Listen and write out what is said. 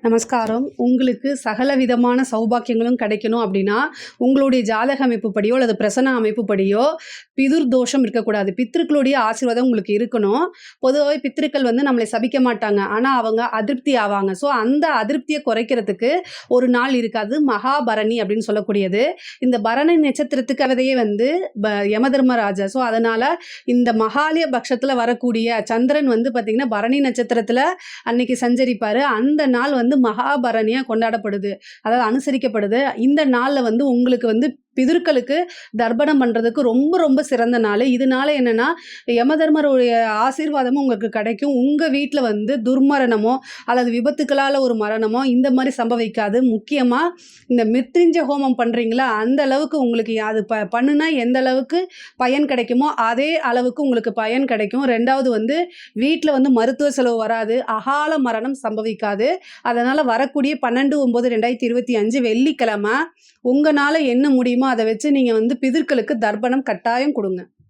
நமஸ்காரம். உங்களுக்கு சகல விதமான சௌபாக்கியங்களும் கிடைக்கணும் அப்படின்னா, உங்களுடைய ஜாதக அமைப்புப்படியோ அல்லது பிரசன்ன அமைப்புப்படியோ பிதுர் தோஷம் இருக்கக்கூடாது. பித்ருக்களுடைய ஆசீர்வாதம் உங்களுக்கு இருக்கணும். பொதுவாவே பித்ருக்கள் வந்து நம்மளை சபிக்க மாட்டாங்க. ஆனா அவங்க அதிருப்தி ஆவாங்க. ஸோ அந்த அதிருப்திய குறைக்கிறதுக்கு ஒரு நாள் இருக்கு. அது மகாபரணி அப்படின்னு சொல்லக்கூடியது. இந்த பரணி நட்சத்திரத்துக்காகவே வந்து யமதர்மராஜா. ஸோ அதனால இந்த மகாலய பட்சத்துல வரக்கூடிய சந்திரன் வந்து பார்த்தீங்கன்னா, பரணி நட்சத்திரத்துல அன்னைக்கு சஞ்சரிப்பாரு. அந்த நாள் வந்து மகாபரணியா கொண்டாடப்படுது. அதாவது அனுசரிக்கப்படுது. இந்த நாள்ல வந்து உங்களுக்கு வந்து பிதுர்களுக்கு தர்ப்பணம் பண்றதுக்கு ரொம்ப ரொம்ப சிறந்த நாள். இதனால என்னன்னா, யமதர்மருடைய ஆசீர்வாதமும் உங்களுக்கு கிடைக்கும். உங்க வீட்ல வந்து துர்மரணமோ அல்லது விபத்துக்களால ஒரு மரணமோ இந்த மாரி சம்பவிக்காது. முக்கியமா இந்த மிருத்யுஞ்சய ஹோமம் பண்றீங்களா, அந்த அளவுக்கு உங்களுக்கு அது பண்ணுனா எந்த அளவுக்கு பயன் கிடைக்குமோ, அதே அளவுக்கு உங்களுக்கு பயன் கிடைக்கும். 2வது வந்து வீட்ல வந்து மருத்துவ செலவு வராது. அகால மரணம் சம்பவிக்காது. அதனால வரக்கூடிய 12/9/2025 வெள்ளிக்கிழமை உங்கனால என்ன முடியுமோ அத வச்சு நீங்க வந்து பிதுர்களுக்கு தர்ப்பணம் கட்டாயம் குடுங்க.